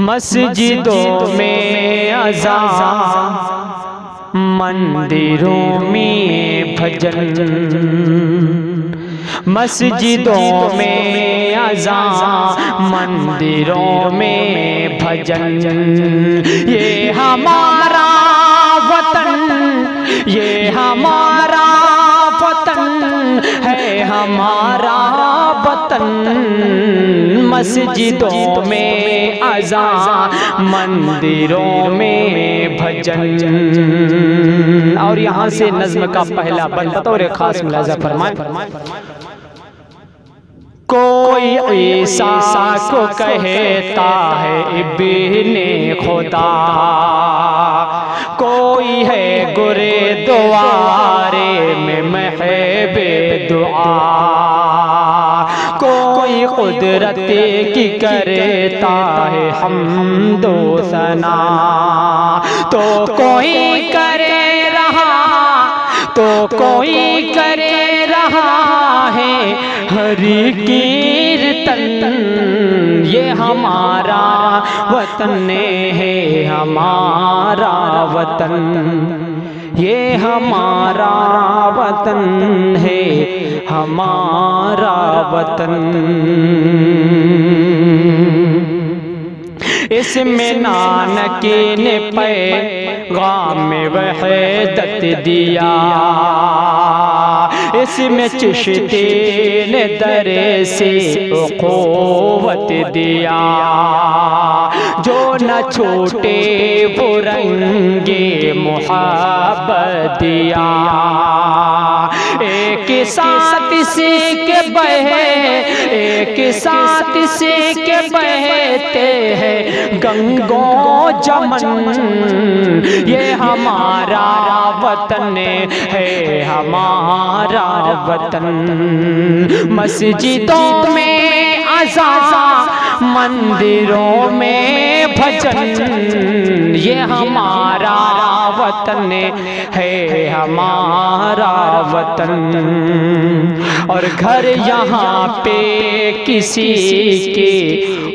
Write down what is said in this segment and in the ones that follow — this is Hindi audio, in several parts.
मस्जिदों में अज़ान, मंदिरों में भजन। मस्जिदों में अज़ान, मंदिरों में भजन। ये हमारा वतन, ये हमारा वतन है, हमारा वतन। मस्जिदों में अज़ान, मंदिरों में भजन। और यहाँ से नज़्म का पहला बंद बतौर खास मुलाज़ा फरमाए। कोई ईसा को कहता है इब्ने खुदा, कोई है गुरुद्वारे में महबे दुआ, कोई कुदरत की करता है हम्दो सना, तो कोई करे रहा, तो कोई करे रहा है हरि कीर्तन। ये हमारा वतन है, हमारा वतन, ये हमारा वतन है, हमारा वतन। इसमें नानक ने पैगाम वहदत दिया, इसमें चिश्ती ने दरे से उख़ुवत दिया। जो न छूटे वो रंगे मुहब्बत दिया, एक साथ सीख बहे, एक साथ सीख बहते हैं गंगों जमन। ये हमारा वतन है, हमारा वतन। मस्जिदों में अज़ान, मंदिरों में भजन। ये हमारा वतन है, हमारा वतन। और घर यहाँ पे किसी के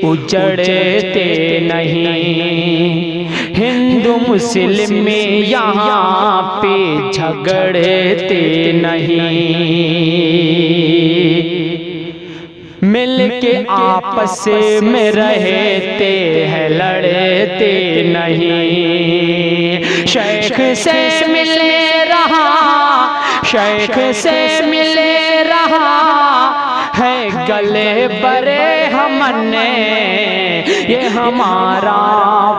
उजड़ते नहीं, हिंदू मुस्लिम में यहाँ पे झगड़ते नहीं। मिल के आपस में रहते हैं, लड़ते नहीं। शेख से मिले रहा, शेख से मिले रहा है गले बरे हमने। ये हमारा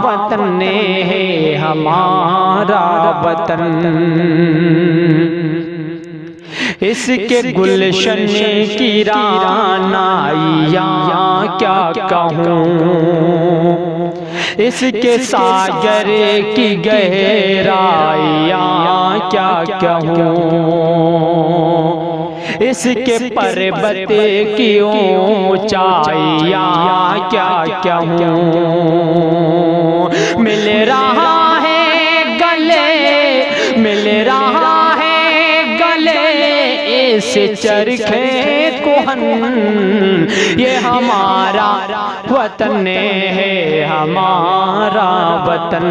वतन है, हमारा वतन। इसके गुलशन की रानाइया क्या कहूँ, इसके सागर की गहराइया क्या कहूँ, इसके पर्वत की ऊंचाइया क्या कहूँ। मिल रहा है गले, मिल रहा इस चरखे कोहन। ये हमारा वतन है, हमारा वतन।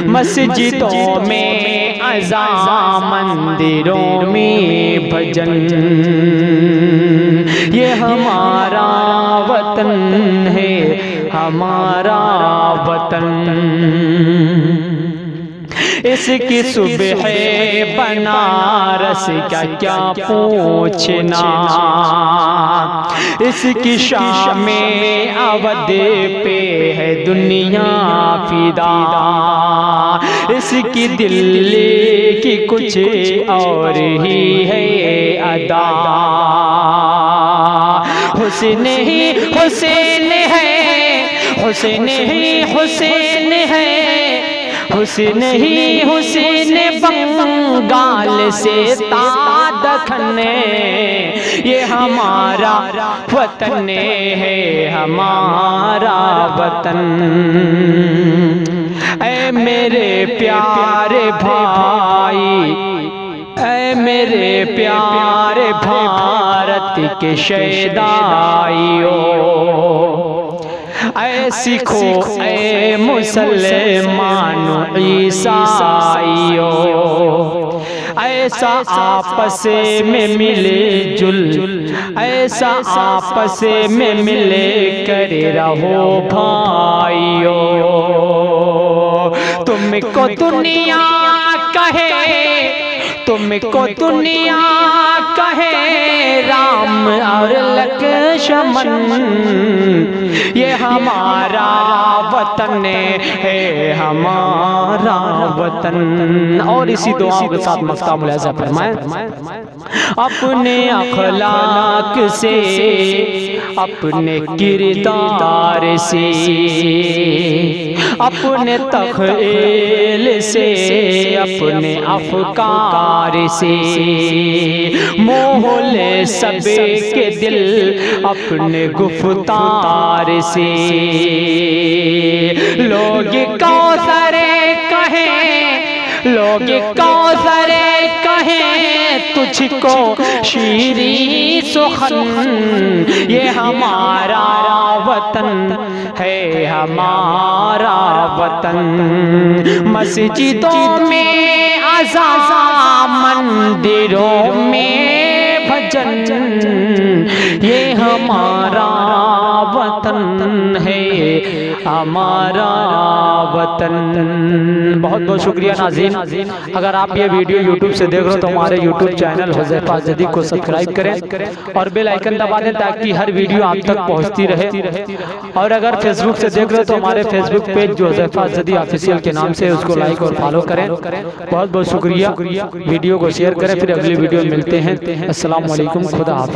मस्जिदों में अज़ान, मंदिरों में भजन। ये हमारा वतन है, हमारा वतन। इसकी सुबह बनारस का क्या पूछना, इसकी शाम में अवध पे है दुनिया फिदा, इसकी दिल्ली की कुछ और ही है अदा। हुस्न ही हुसैन है, हुसैन ही हुसैन है, हुस्न ही हुसैन बंगाल से तादखन। ये हमारा वतन है, हमारा वतन। ऐ मेरे प्यारे भाई, ऐ मेरे प्यारे भारत के शहीदाइयों, ऐ सीखो ऐ मुसलमानो ईसाइयो, ऐसा आपस में मिले जुल, ऐसा आपस में मिले कर रहो भाइयों। तुमको दुनिया कहे, तुमको दुनिया कहे राम और लक्ष्मण, ये हमारा वतन है, हमारा वतन। और इसी दुआ के साथ मफ्ता मुलाज़ा फरमाए, अपने अखलाक से, अपने किरदार से, अपने तख़्यल से, अपने अफ़कार से मोह ले सबे के दिल, अपने गुफ्तार से। लोग कौसरे कहें, लोग कौसरे कहें तुझको शीरी सुखन, ये हमारा वतन है, हमारा वतन। मस्जिदों में अज़ान, मंदिरों में भजन, ये हमारा वतन है, हमारा वतन। बहुत बहुत शुक्रिया नाज़रीन। अगर आप ये वीडियो यूट्यूब से देख रहे हो तो हमारे यूट्यूब चैनल हुज़ैफा ज़दी को सब्सक्राइब करें और बेल आइकन दबा दें ताकि हर वीडियो आप तक पहुंचती रहे। और अगर फेसबुक से देख रहे हो तो हमारे फेसबुक पेज जो हुज़ैफा ज़दी ऑफिशियल के नाम से उसको लाइक और फॉलो करें। बहुत बहुत शुक्रिया। वीडियो को शेयर करें, फिर अगली वीडियो में मिलते हैं। अस्सलाम वालेकुम, खुदा हाफिज़।